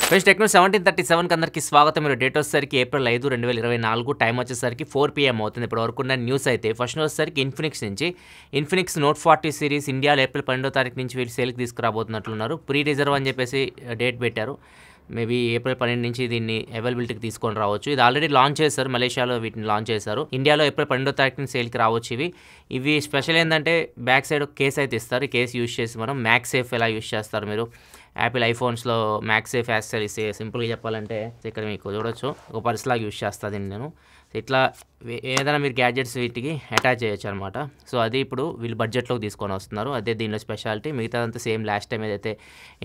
Friends techno 1737కి అందరికీ స్వాగతం. మీరు డేట్ వచ్చేసరికి ఏప్రిల్ 5, 2024 టైం వచ్చేసరికి 4 PM అవుతుంది. ఇప్పుడు వరకు ఉన్న న్యూస్ అయితే ఫస్ట్ వచ్చేసరికి ఇన్ఫినిక్స్ నుంచి ఇన్ఫినిక్స్ నోట్ 40 సిరీస్ ఇండియాలో ఏప్రిల్ 12వ తారీఖు నుంచి వీళ్ళు సేల్కి తీసుకురాబోతున్నట్లున్నారు. ప్రీ రిజర్వ్ అని చెప్పేసి డేట్ పెట్టారు. మేబీ ఏప్రిల్ 12 నుంచి దీన్ని అవైలబిలిటీకి తీసుకొని రావచ్చు. ఇది ఆల్రెడీ లాంచ్ చేశారు, మలేషియాలో వీటిని లాంచ్ చేశారు. ఇండియాలో ఏప్రిల్ 12వ తారీఖు నుంచి సేల్కి రావచ్చు. ఇవి స్పెషల్ ఏంటంటే బ్యాక్ సైడ్ కేస్ అయితే ఇస్తారు. ఈ కేసు యూజ్ చేసి మనం మ్యాక్సేఫ్ ఎలా యూజ్ చేస్తారు మీరు యాపిల్ ఐఫోన్స్లో మ్యాక్సేఫ్ యాక్సెసరీస్ సింపుల్గా చెప్పాలంటే ఇక్కడ మీకు చూడొచ్చు ఒక పర్స్ లాగా యూజ్ చేస్తుంది. నేను ఇట్లా ఏదైనా మీరు గ్యాడ్జెట్స్ వీటికి అటాచ్ చేయొచ్చు అనమాట. సో అది ఇప్పుడు వీళ్ళు బడ్జెట్లోకి తీసుకొని వస్తున్నారు. అదే దీనిలో స్పెషాలిటీ. మిగతాదంతా సేమ్ లాస్ట్ టైం ఏదైతే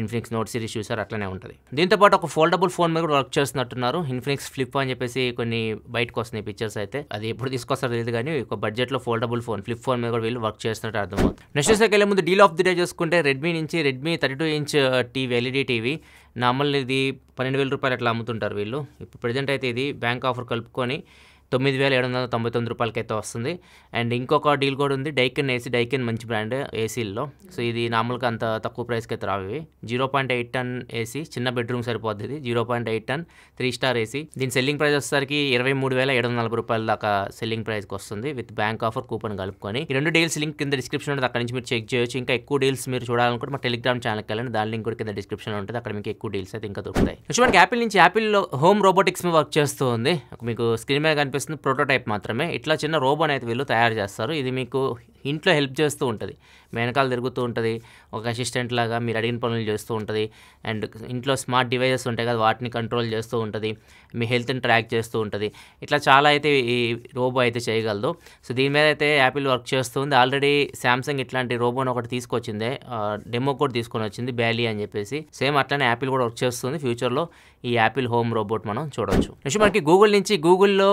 ఇన్ఫినిక్స్ నోట్ సిరీస్ చూసారో అట్లనే ఉంటుంది. దీంతోపాటు ఒక ఫోల్డబుల్ ఫోన్ మీద కూడా వర్క్ చేస్తున్నట్టున్నారు. ఇన్ఫినిక్స్ ఫ్లిప్ అని చెప్పేసి కొన్ని బయటకు వస్తున్నాయి పిక్చర్స్ అయితే. అది ఎప్పుడు తీసుకొస్తారో తెలియదు కానీ ఒక బడ్జెట్లో ఫోల్డబుల్ ఫోన్ ఫ్లిప్ ఫోన్ మీద కూడా వీళ్ళు వర్క్ చేస్తున్నట్టు అర్థమవుతుంది. నెక్స్ట్ వెళ్ళే ముందు డీల్ ఆఫ్ ది డే చూసుకుంటే Redmi 32 inch TV LED TV normal ఇది 12,000 రూపాయలు అట్లా అమ్ముతుంటారు వీళ్ళు. ఇప్పుడు ప్రజెంట్ అయితే ఇది బ్యాంక్ ఆఫర్ కలుపుకొని 9,799 రూపాయలకి అయితే వస్తుంది. అండ్ ఇంకొక డీల్ కూడా ఉంది, డైకెన్ ఏసీ. డైకెన్ మంచి బ్రాండ్ ఏసీల్లో. సో ఇది నార్మల్గా అంత తక్కువ ప్రైస్కి అయితే రావి. 0.8 టన్ ఏసీ, చిన్న బెడ్రూమ్ సరిపోద్ది. ఇది 0.8 టన్ 3 స్టార్ ఏసీ. దీని సెల్లింగ్ ప్రైస్ వచ్చేసరికి 23,740 రూపాయల దాకా సెల్లింగ్ ప్రైస్కి వస్తుంది విత్ బ్యాంక్ ఆఫర్ కూపన్ కలుపుకొని. ఈ 2 డీల్స్ లింక్ కింద డిస్క్రిప్షన్ ఉంటుంది, అక్కడ నుంచి మీరు చెక్ చేయొచ్చు. ఇంకా ఎక్కువ డీల్స్ మీరు చూడాలనుకుంటే మా టెలిగ్రామ్ ఛానల్కి వెళ్ళండి, దాని లింక్ కూడా కింద డిస్క్రిప్షన్ ఉంటుంది. అక్కడ మీకు ఎక్కువ డీల్స్ అయితే ఇంకా దొరుకుతాయి. నెక్స్ట్ మనకి యాపిల్ నుంచి యాపిల్లో హోమ్ రోబోటిక్స్ మీద వర్క్ చేస్తూ ఉంది. మీకు స్క్రీన్ మీద కనిపిస్తుంది ప్రోటోటైప్ మాత్రమే. ఇట్లా చిన్న రోబోని అయితే వీళ్ళు తయారు చేస్తారు. ఇది మీకు ఇంట్లో హెల్ప్ చేస్తూ ఉంటుంది, వెనకాల తిరుగుతూ ఉంటుంది, ఒక అసిస్టెంట్ లాగా మీరు అడిగిన పనులు చేస్తూ ఉంటుంది. అండ్ ఇంట్లో స్మార్ట్ డివైజెస్ ఉంటాయి కదా, వాటిని కంట్రోల్ చేస్తూ ఉంటుంది, మీ హెల్త్ని ట్రాక్ చేస్తూ ఉంటుంది. ఇట్లా చాలా అయితే ఈ రోబో అయితే చేయగలదు. సో దీని మీద అయితే యాపిల్ వర్క్ చేస్తుంది. ఆల్రెడీ శాంసంగ్ ఇట్లాంటి రోబోని ఒకటి తీసుకొచ్చింది, డెమో కూడా తీసుకొని వచ్చింది, బ్యాలీ అని చెప్పేసి. సేమ్ అట్లనే యాపిల్ కూడా వర్క్ చేస్తుంది. ఫ్యూచర్లో ఈ యాపిల్ హోమ్ రోబోట్ మనం చూడవచ్చు. నెక్స్ట్ మనకి గూగుల్ నుంచి గూగుల్లో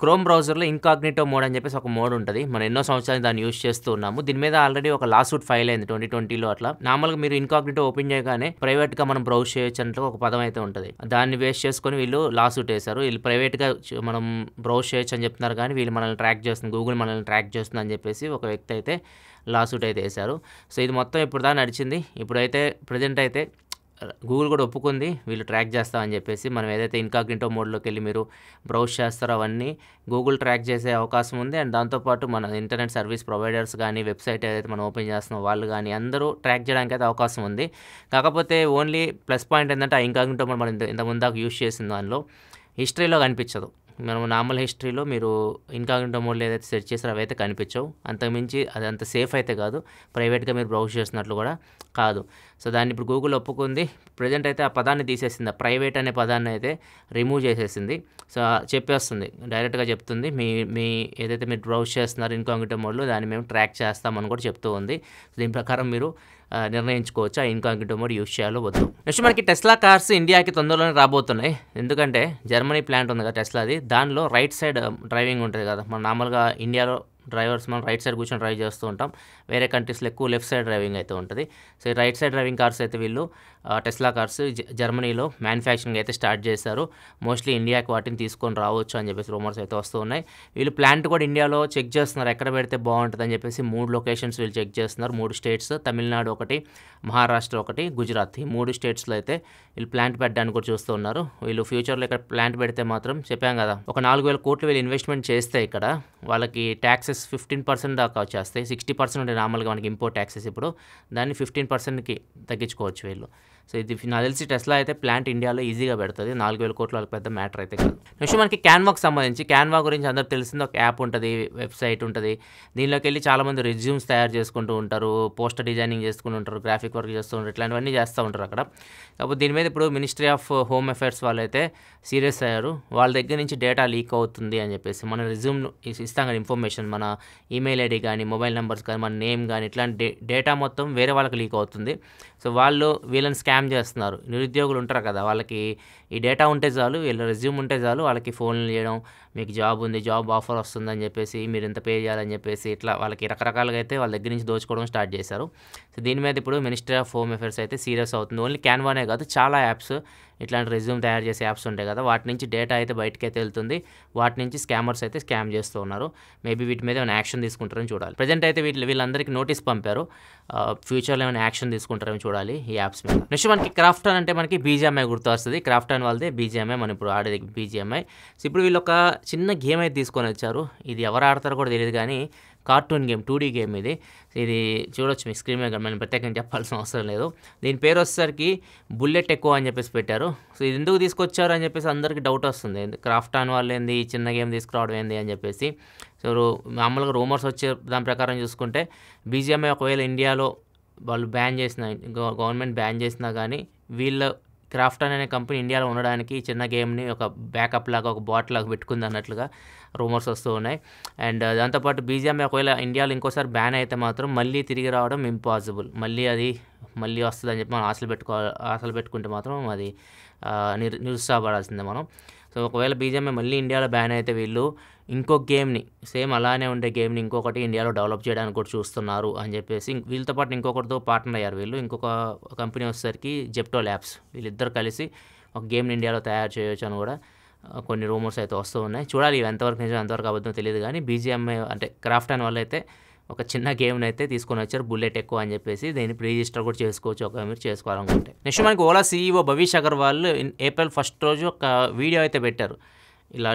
క్రోమ్ బ్రౌజర్లో ఇన్కాగ్నిటో మోడ్ అని చెప్పేసి ఒక మోడ్ ఉంటుంది. మనం ఎన్నో సంవత్సరాలు దాన్ని యూజ్ చేస్తూ ఉన్నాము. దీని మీద ఆల్రెడీ ఒక లాసూట్ ఫైల్ అయింది 2020లో. అట్లా నార్మల్గా మీరు ఇన్కాగ్నిటో ఓపెన్ చేయగానే ప్రైవేట్గా మనం బ్రౌజ్ చేయొచ్చు అంటే ఒక పదం అయితే ఉంటుంది. దాన్ని వేస్ట్ చేసుకొని వీళ్ళు లాసూట్ వేశారు. వీళ్ళు ప్రైవేట్గా మనం బ్రౌజ్ చేయొచ్చు అని చెప్తున్నారు కానీ వీళ్ళు మనల్ని ట్రాక్ చేస్తుంది, గూగుల్ మనల్ని ట్రాక్ చేస్తుంది అని చెప్పేసి ఒక వ్యక్తి అయితే లాసూట్ అయితే వేశారు. సో ఇది మొత్తం ఇప్పుడు దాకా నడిచింది. ఇప్పుడైతే ప్రజెంట్ అయితే గూగుల్ కూడా ఒప్పుకుంది వీళ్ళు ట్రాక్ చేస్తామని చెప్పేసి. మనం ఏదైతే ఇన్కాగ్నిటో మోడ్లోకి వెళ్ళి మీరు బ్రౌజ్ చేస్తారో అవన్నీ గూగుల్ ట్రాక్ చేసే అవకాశం ఉంది. అండ్ దాంతోపాటు మన ఇంటర్నెట్ సర్వీస్ ప్రొవైడర్స్ కానీ వెబ్సైట్ ఏదైతే మనం ఓపెన్ చేస్తున్నామో వాళ్ళు కానీ అందరూ ట్రాక్ చేయడానికి అయితే అవకాశం ఉంది. కాకపోతే ఓన్లీ ప్లస్ పాయింట్ ఏంటంటే ఆ ఇన్కాగ్నిటో మోడ్ మనం ఇంత ముందాక యూజ్ చేసిన దానిలో హిస్టరీలో కనిపించదు. మనం నార్మల్ హిస్టరీలో మీరు ఇన్కాగ్నిటో మోడ్లో ఏదైతే సెర్చ్ చేస్తారో అవైతే కనిపించవు. అంతకుమించి అది అంత సేఫ్ అయితే కాదు, ప్రైవేట్గా మీరు బ్రౌజ్ చేసినట్లు కూడా కాదు. సో దాన్ని ఇప్పుడు గూగుల్ ఒప్పుకుంది. ప్రజెంట్ అయితే ఆ పదాన్ని తీసేసింది, ఆ ప్రైవేట్ అనే పదాన్ని అయితే రిమూవ్ చేసేసింది. సో చెప్పేస్తుంది, డైరెక్ట్గా చెప్తుంది మీ ఏదైతే మీరు బ్రౌజ్ చేస్తున్నారో ఇన్కాగ్నిటో మోడ్లో దాన్ని మేము ట్రాక్ చేస్తామని కూడా చెప్తూ ఉంది. దీని ప్రకారం మీరు నిర్ణయించుకోవచ్చు ఆ ఇన్కాగ్నిటో మోడ్ యూజ్ చేయాలో వద్దు. నెక్స్ట్ మనకి టెస్లా కార్స్ ఇండియాకి తొందరలోనే రాబోతున్నాయి. ఎందుకంటే జర్మనీ ప్లాంట్ ఉంది కదా టెస్లాది, దానిలో రైట్ సైడ్ డ్రైవింగ్ ఉంటుంది కదా. మన నార్మల్గా ఇండియాలో డ్రైవర్స్ మనం రైట్ సైడ్ కూర్చొని డ్రైవ్ చేస్తూ ఉంటాం, వేరే కంట్రీస్లో ఎక్కువ లెఫ్ట్ సైడ్ డ్రైవింగ్ అయితే ఉంటుంది. సో ఈ రైట్ సైడ్ డ్రైవింగ్ కార్స్ అయితే వీళ్ళు టెస్లా కార్స్ జర్మనీలో మ్యానుఫ్యాక్చరింగ్ అయితే స్టార్ట్ చేశారు. మోస్ట్లీ ఇండియాకి వాటిని తీసుకొని రావచ్చు అని చెప్పేసి రూమర్స్ అయితే వస్తూ ఉన్నాయి. వీళ్ళు ప్లాంట్ కూడా ఇండియాలో చెక్ చేస్తున్నారు, ఎక్కడ పెడితే బాగుంటుంది అని చెప్పేసి 3 లొకేషన్స్ వీళ్ళు చెక్ చేస్తున్నారు. 3 స్టేట్స్, తమిళనాడు ఒకటి, మహారాష్ట్ర ఒకటి, గుజరాత్, ఈ 3 స్టేట్స్లో అయితే వీళ్ళు ప్లాంట్ పెట్టడానికి కూడా చూస్తూ ఉన్నారు. వీళ్ళు ఫ్యూచర్లో ఇక్కడ ప్లాంట్ పెడితే మాత్రం చెప్పాం కదా ఒక 4,000 కోట్లు వీళ్ళు ఇన్వెస్ట్మెంట్ చేస్తే ఇక్కడ వాళ్ళకి ట్యాక్సెస్ 15% దాకా వచ్చేస్తాయి. 60% ఉంటే నార్మల్గా మనకి ఇంపోర్ట్ ట్యాక్సెస్, ఇప్పుడు దాన్ని 15%కి తగ్గించుకోవచ్చు వీళ్ళు. సో ఇది నాకు తెలిసి టెస్లా అయితే ప్లాంట్ ఇండియాలో ఈజీగా పెడుతుంది. 4,000 కోట్లు వాళ్ళకి పెద్ద మ్యాటర్ అయితే కాదు. నెక్స్ట్ మనకి క్యాన్వాకి సంబంధించి, క్యాన్వా గురించి అందరికి తెలిసింది, ఒక యాప్ ఉంటుంది, వెబ్సైట్ ఉంటుంది. దీనిలోకి వెళ్ళి చాలామంది రెజ్యూమ్స్ తయారు చేసుకుంటూ ఉంటారు, పోస్టర్ డిజైనింగ్ చేసుకుంటూ ఉంటారు, గ్రాఫిక్ వర్క్ చేస్తూ ఉంటారు, ఇట్లాంటివన్నీ చేస్తూ ఉంటారు అక్కడ. కాకపోతే దీని మీద ఇప్పుడు మినిస్ట్రీ ఆఫ్ హోమ్ అఫైర్స్ వాళ్ళైతే సీరియస్ అయ్యారు. వాళ్ళ దగ్గర నుంచి డేటా లీక్ అవుతుంది అని చెప్పేసి. మన రెజ్యూమ్ ఇస్తాం కదా ఇన్ఫర్మేషన్, మన ఈమెయిల్ ఐడి కానీ మొబైల్ నెంబర్స్ కానీ మన నేమ్ కానీ ఇట్లాంటి డేటా మొత్తం వేరే వాళ్ళకి లీక్ అవుతుంది. సో వాళ్ళు వీళ్ళని స్కామ్ చేస్తున్నారు. నిరుద్యోగులు ఉంటారు కదా, వాళ్ళకి ఈ డేటా ఉంటే చాలు, వీళ్ళ రెజ్యూమ్ ఉంటే చాలు, వాళ్ళకి ఫోన్లు చేయడం, మీకు జాబ్ ఉంది, జాబ్ ఆఫర్ వస్తుందని చెప్పేసి, మీరు ఇంత పే చేయాలని చెప్పేసి, ఇట్లా వాళ్ళకి రకరకాలుగా అయితే వాళ్ళ దగ్గర నుంచి దోచుకోవడం స్టార్ట్ చేశారు. సో దీని మీద ఇప్పుడు మినిస్ట్రీ ఆఫ్ హోమ్ అఫైర్స్ అయితే సీరియస్ అవుతుంది. ఓన్లీ క్యాన్వానే కాదు, చాలా యాప్స్ ఇట్లాంటి రెజ్యూమ్ తయారు చేసే యాప్స్ ఉంటాయి కదా, వాటి నుంచి డేటా అయితే బయటకైతే వెళ్తుంది. వాటి నుంచి స్కామర్స్ అయితే స్కామ్ చేస్తూ ఉన్నారు. మేబీ వీటి మీద ఏమైనా యాక్షన్ తీసుకుంటారని చూడాలి. ప్రజెంట్ అయితే వీళ్ళందరికీ నోటీస్ పంపారు. ఫ్యూచర్లో ఏమైనా యాక్షన్ తీసుకుంటారని చూడాలి ఈ యాప్స్ మీద. నెక్స్ట్ మనకి క్రాఫ్టాన్ అంటే మనకి బీజిఎంఐ గుర్తు వస్తుంది. క్రాఫ్టాన్ వాళ్ళదే బీజిఎంఐ, మనం ఇప్పుడు ఆడేది బీజిఎంఐ. సో ఇప్పుడు వీళ్ళు ఒక చిన్న గేమ్ అయితే తీసుకొని వచ్చారు. ఇది ఎవరు ఆడతారో కూడా తెలియదు కానీ కార్టూన్ గేమ్, 2D గేమ్ ఇది. ఇది చూడొచ్చు మీ స్క్రీన్ మీద, మనం ప్రత్యేకంగా చెప్పాల్సిన అవసరం లేదు. దీని పేరు వచ్చేసరికి బుల్లెట్ ఎక్కువ అని చెప్పేసి పెట్టారు. సో ఇది ఎందుకు తీసుకొచ్చారు అని చెప్పేసి అందరికీ డౌట్ వస్తుంది. క్రాఫ్టాన్ వాళ్ళు ఏంది చిన్న గేమ్ తీసుకురావడం ఏంది అని చెప్పేసి. సో మామూలుగా రూమర్స్ వచ్చే దాని ప్రకారం చూసుకుంటే బీజిఎంఐ ఒకవేళ ఇండియాలో వాళ్ళు బ్యాన్ చేసిన, గవర్నమెంట్ బ్యాన్ చేసినా కానీ వీళ్ళ క్రాఫ్టాన్ అనే కంపెనీ ఇండియాలో ఉండడానికి చిన్న గేమ్ని ఒక బ్యాకప్ లాగా, ఒక బాట్ లాగా పెట్టుకుంది అన్నట్లుగా రూమర్స్ వస్తూ ఉన్నాయి. అండ్ దాంతోపాటు బీజిఎంఐ ఒకవేళ ఇండియాలో ఇంకోసారి బ్యాన్ అయితే మాత్రం మళ్ళీ తిరిగి రావడం ఇంపాసిబుల్. మళ్ళీ వస్తుందని చెప్పి మనం ఆశలు పెట్టుకుంటే మాత్రం అది నిరుత్సాహపడాల్సిందే మనం. సో ఒకవేళ బీజిఎంఐ మళ్ళీ ఇండియాలో బ్యాన్ అయితే వీళ్ళు ఇంకొక గేమ్ని, సేమ్ అలానే ఉండే గేమ్ని ఇంకొకటి ఇండియాలో డెవలప్ చేయడానికి కూడా చూస్తున్నారు అని చెప్పేసి వీళ్ళతో పాటు ఇంకొకరితో పార్ట్నర్ అయ్యారు వీళ్ళు. ఇంకొక కంపెనీ వచ్చేసరికి జెప్టో ల్యాబ్స్. వీళ్ళిద్దరు కలిసి ఒక గేమ్ని ఇండియాలో తయారు చేయొచ్చు అని కూడా కొన్ని రూమర్స్ అయితే వస్తూ ఉన్నాయి. చూడాలి ఇవి ఎంతవరకు నిజం ఎంతవరకు అబద్ధం తెలియదు కానీ బీజిఎంఐ అంటే క్రాఫ్టాన్ వాళ్ళు అయితే ఒక చిన్న గేమ్ని అయితే తీసుకొని వచ్చారు, బుల్లెట్ ఎక్కువ అని చెప్పేసి. దీన్ని రిజిస్టర్ కూడా చేసుకోవచ్చు ఒక మీరు చేసుకోవాలనుకుంటే. నెక్స్ట్ మనకి ఓలా సీఈఓ భవిష్ అగర్వాల్ ఏప్రిల్ 1 రోజు ఒక వీడియో అయితే పెట్టారు. ఇలా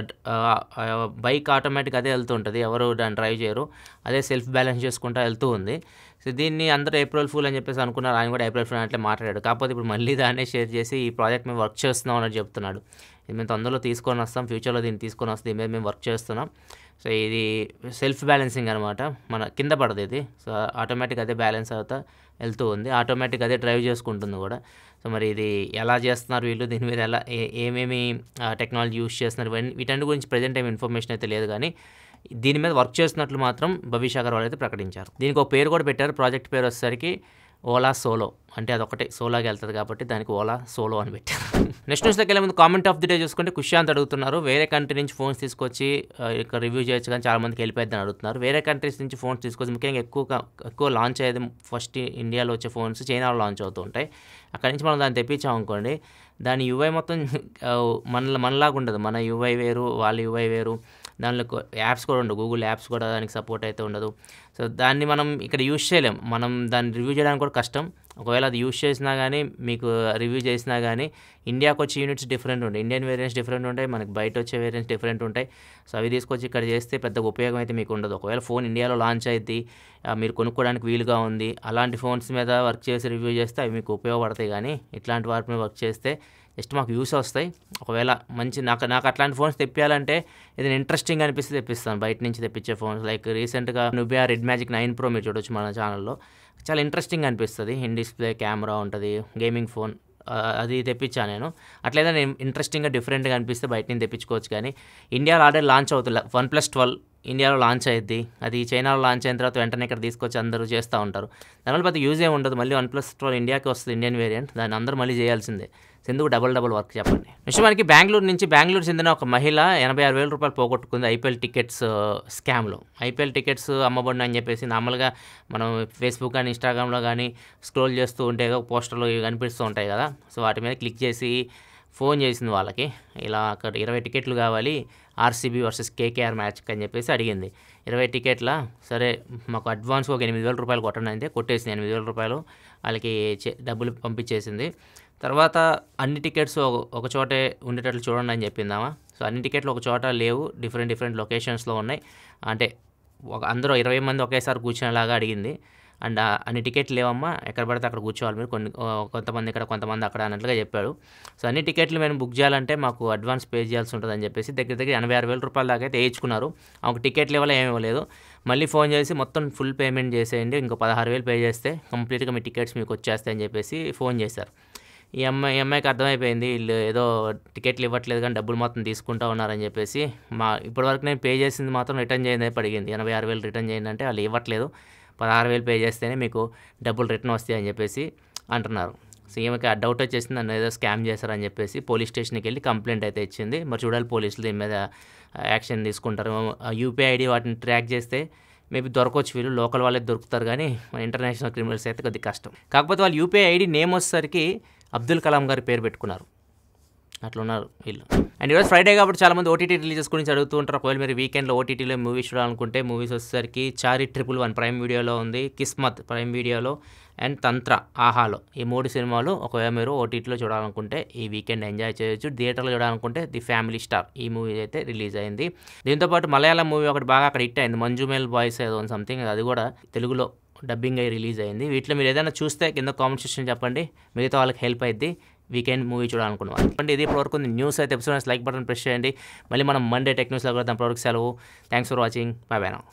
బైక్ ఆటోమేటిక్ అదే వెళ్తూ ఉంటుంది, ఎవరు దాన్ని డ్రైవ్ చేయరు, అదే సెల్ఫ్ బ్యాలెన్స్ చేసుకుంటూ వెళ్తూ ఉంది. సో దీన్ని అందరూ ఏప్రిల్ ఫూల్ అని చెప్పేసి అనుకున్నారు. ఆయన కూడా ఏప్రిల్ ఫూల్ అట్లే మాట్లాడాడు. కాకపోతే ఇప్పుడు మళ్ళీ దాన్నే షేర్ చేసి ఈ ప్రాజెక్ట్ మేము వర్క్ చేస్తున్నాం అని చెప్తున్నాడు. ఇది మేము తొందరలో తీసుకొని వస్తాం, ఫ్యూచర్లో దీన్ని తీసుకొని వస్తాం, దీని మీద మేము వర్క్ చేస్తున్నాం. సో ఇది సెల్ఫ్ బ్యాలెన్సింగ్ అనమాట, మన కింద పడదు ఇది. సో ఆటోమేటిక్ అదే బ్యాలెన్స్ అవుతా వెళ్తూ ఉంది, ఆటోమేటిక్ అదే డ్రైవ్ చేసుకుంటుంది కూడా. సో మరి ఇది ఎలా చేస్తున్నారు వీళ్ళు, దీని మీద ఎలా ఏమేమి టెక్నాలజీ యూస్ చేస్తున్నారు, వీటన్నిటి గురించి ప్రజెంట్ ఏమి ఇన్ఫర్మేషన్ అయితే లేదు కానీ దీని మీద వర్క్ చేస్తున్నట్లు మాత్రం భవిష్ అగర్వాల్ అయితే ప్రకటించారు. దీనికి ఒక పేరు కూడా పెట్టారు. ప్రాజెక్ట్ పేరు వచ్చేసరికి ఓలా సోలో, అంటే అదొకటే సోలోకి వెళ్తుంది కాబట్టి దానికి ఓలా సోలో అని పెట్టారు. నెక్స్ట్ న్యూస్లోకి వెళ్ళే ముందు కామెంట్ ఆఫ్ ది డే చూసుకుంటే కుషాంత్ అడుగుతున్నారు, వేరే కంట్రీ నుంచి ఫోన్స్ తీసుకొచ్చి ఇక్కడ రివ్యూ చేయొచ్చు కానీ చాలామందికి వెళ్ళిపోద్దని అడుగుతున్నారు. వేరే కంట్రీస్ నుంచి ఫోన్స్ తీసుకొచ్చి ముఖ్యంగా ఎక్కువ లాంచ్ అయ్యేది ఫస్ట్ ఇండియాలో వచ్చే ఫోన్స్ చైనాలో లాంచ్ అవుతూ ఉంటాయి. అక్కడి నుంచి మనం దాన్ని తెప్పించాం అనుకోండి, దాని యూఐ మొత్తం మనలాగా ఉండదు. మన యూఐ వేరు, వాళ్ళ యూఐ వేరు, దానిలో యాప్స్ కూడా ఉండవు, గూగుల్ యాప్స్ కూడా దానికి సపోర్ట్ అయితే ఉండదు. సో దాన్ని మనం ఇక్కడ యూజ్ చేయలేం, మనం దాన్ని రివ్యూ చేయడానికి కూడా కష్టం. ఒకవేళ అది యూజ్ చేసినా కానీ మీకు రివ్యూ చేసినా కానీ ఇండియాకి వచ్చే యూనిట్స్ డిఫరెంట్ ఉంటాయి, ఇండియన్ వేరియంట్స్ డిఫరెంట్ ఉంటాయి, మనకి బయట వచ్చే వేరియంట్స్ డిఫరెంట్ ఉంటాయి. సో అవి తీసుకొచ్చి ఇక్కడ చేస్తే పెద్దగా ఉపయోగం అయితే మీకు ఉండదు. ఒకవేళ ఫోన్ ఇండియాలో లాంచ్ అయితే మీరు కొనుక్కోవడానికి వీలుగా ఉంది, అలాంటి ఫోన్స్ మీద వర్క్ చేసి రివ్యూ చేస్తే అవి మీకు ఉపయోగపడతాయి. కానీ ఇట్లాంటి వాటి మీద వర్క్ చేస్తే జస్ట్ మాకు యూస్ వస్తాయి. ఒకవేళ మంచి నాకు అట్లాంటి ఫోన్స్ తెప్పించాలంటే ఏదైనా ఇంట్రెస్టింగ్ అనిపిస్తే తెప్పిస్తాను, బయట నుంచి తెప్పించే ఫోన్స్. లైక్ రీసెంట్గా నుబియా రెడ్ మ్యాజిక్ 9 Pro మీరు చూడొచ్చు మన ఛానల్లో, చాలా ఇంట్రెస్టింగ్ అనిపిస్తుంది. ఇన్ డిస్ప్లే కెమెరా ఉంటుంది, గేమింగ్ ఫోన్, అది తెప్పించాను నేను. అట్లయితే నేను ఇంట్రెస్టింగ్గా డిఫరెంట్గా అనిపిస్తే బయట నుంచి తెప్పించుకోవచ్చు. కానీ ఇండియాలో ఆల్రెడీ లాంచ్ అవుతుంది, OnePlus 12 ఇండియాలో లాంచ్ అయ్యిద్ది, అది చైనాలో లాంచ్ అయిన తర్వాత వెంటనే ఇక్కడ తీసుకొచ్చి అందరూ చేస్తూ ఉంటారు. దానివల్ల పెద్ద యూజ్ ఏమి ఉండదు. మళ్ళీ OnePlus 12 ఇండియాకి వస్తుంది, ఇండియన్ వేరియంట్, దాన్ని అందరూ మళ్ళీ చేయాల్సిందే. ఎందుకు డబుల్ వర్క్ చెప్పండి. నెక్స్ట్ మనకి బెంగళూరు చెందిన ఒక మహిళ 86,000 రూపాయలు పోగొట్టుకుంది ఐపీఎల్ టికెట్స్ స్కామ్లో. ఐపీఎల్ టికెట్స్ అమ్మబడిన అని చెప్పేసి నార్మల్గా మనం ఫేస్బుక్ కానీ ఇన్స్టాగ్రామ్లో కానీ స్క్రోల్ చేస్తూ ఉంటే పోస్టర్లు కనిపిస్తూ ఉంటాయి కదా, సో వాటి మీద క్లిక్ చేసి ఫోన్ చేసింది వాళ్ళకి. ఇలా అక్కడ 20 టికెట్లు కావాలి ఆర్సీబీ వర్సెస్ కేకేఆర్ మ్యాచ్కి అని చెప్పేసి అడిగింది. 20 టికెట్ల, సరే మాకు అడ్వాన్స్ ఒక 8,000 రూపాయలు కొట్టండి అంటే కొట్టేసింది. 8,000 రూపాయలు వాళ్ళకి డబ్బులు పంపించేసింది. తర్వాత అన్ని టికెట్స్ ఒక చోటే ఉండేటట్లు చూడండి అని చెప్పిందామా. సో అన్ని టికెట్లు ఒక చోట లేవు, డిఫరెంట్ లొకేషన్స్లో ఉన్నాయి. అంటే అందరూ 20 మంది ఒకేసారి కూర్చునేలాగా అడిగింది. అండ్ అన్ని టికెట్లు లేవమ్మా, ఎక్కడ పడితే అక్కడ కూర్చోవాలి మీరు, కొంతమంది ఇక్కడ కొంతమంది అక్కడ అన్నట్లుగా చెప్పాడు. సో అన్ని టికెట్లు మేము బుక్ చేయాలంటే మాకు అడ్వాన్స్ పే చేయాల్సి ఉంటుందని చెప్పేసి దగ్గర 86,000 రూపాయల దాకా అయితే వేయించుకున్నారు. ఒక టికెట్ లెవెల్ ఏమీ ఇవ్వలేదు. మళ్ళీ ఫోన్ చేసి మొత్తం ఫుల్ పేమెంట్ చేసేయండి, ఇంకో 16,000 పే చేస్తే కంప్లీట్గా మీ టికెట్స్ మీకు వచ్చేస్తాయని చెప్పేసి ఫోన్ చేశారు. ఈ అమ్మాయికి అర్థమైపోయింది వీళ్ళు ఏదో టికెట్లు ఇవ్వట్లేదు కానీ డబ్బులు మొత్తం తీసుకుంటూ ఉన్నారని చెప్పేసి. ఇప్పటివరకు నేను పే చేసింది మాత్రం రిటర్న్ చేయండి అడిగింది. 86,000 రిటర్న్ చేయండి అంటే వాళ్ళు ఇవ్వట్లేదు, 16,000 పే చేస్తేనే మీకు డబ్బులు రిటర్న్ వస్తాయి అని చెప్పేసి అంటున్నారు. సో ఈమెకి ఆ డౌట్ వచ్చేసింది, నన్ను ఏదో స్కామ్ చేశారని చెప్పేసి పోలీస్ స్టేషన్కి వెళ్ళి కంప్లైంట్ అయితే ఇచ్చింది. మరి చూడాలి పోలీసులు దీని మీద యాక్షన్ తీసుకుంటారు. యూపీఐ ఐడి వాటిని ట్రాక్ చేస్తే మేబీ దొరకవచ్చు, వీళ్ళు లోకల్ వాళ్ళే దొరుకుతారు కానీ మన ఇంటర్నేషనల్ క్రిమినల్స్ అయితే కొద్దిగా కష్టం. కాకపోతే వాళ్ళు యూపీఐ ఐడి నేమ్ వచ్చేసరికి అబ్దుల్ కలాం గారి పేరు పెట్టుకున్నారు. అట్లున్నారు వీళ్ళు. అండ్ ఈరోజు ఫ్రైడే కాబట్టి చాలామంది ఓటీటీ రిలీజెస్ గురించి అడుగుతూ ఉంటారు. ఒకవేళ మీరు వీకెండ్లో ఓటీటీలో మూవీస్ చూడాలనుకుంటే మూవీస్ వచ్చేసరికి చారి 111 ప్రైమ్ వీడియోలో ఉంది, కిస్మత్ ప్రైమ్ వీడియోలో, అండ్ తంత్ర ఆహాలో. ఈ 3 సినిమాలు ఒకవేళ మీరు ఓటీటీలో చూడాలనుకుంటే ఈ వీకెండ్ ఎంజాయ్ చేయొచ్చు. థియేటర్లో చూడాలనుకుంటే ది ఫ్యామిలీ స్టార్ ఈ మూవీ అయితే రిలీజ్ అయింది. దీంతోపాటు మలయాళం మూవీ ఒకటి బాగా అక్కడ హిట్ అయింది, మంజుమేల్ బాయ్స్ ఏదో సంథింగ్, అది కూడా తెలుగులో డబ్బింగ్ అయ్యి రిలీజ్ అయింది. వీటిలో మీరు ఏదైనా చూస్తే కింద కామెంట్ సెక్షన్ చెప్పండి, మిగతా వాళ్ళకి హెల్ప్ అయింది వీకెండ్ మూవీ చూడాలనుకున్నాం. అంటే ఇది ఇప్పటివరకు న్యూస్ అయితే ఎపిసోడ్ లైక్ బటన్ ప్రెస్ చేయండి. మళ్ళీ మనం మండే టెక్ న్యూస్లో కూడా దాని ప్రోడక్ట్ సెలవు. Thanks for watching. By by now.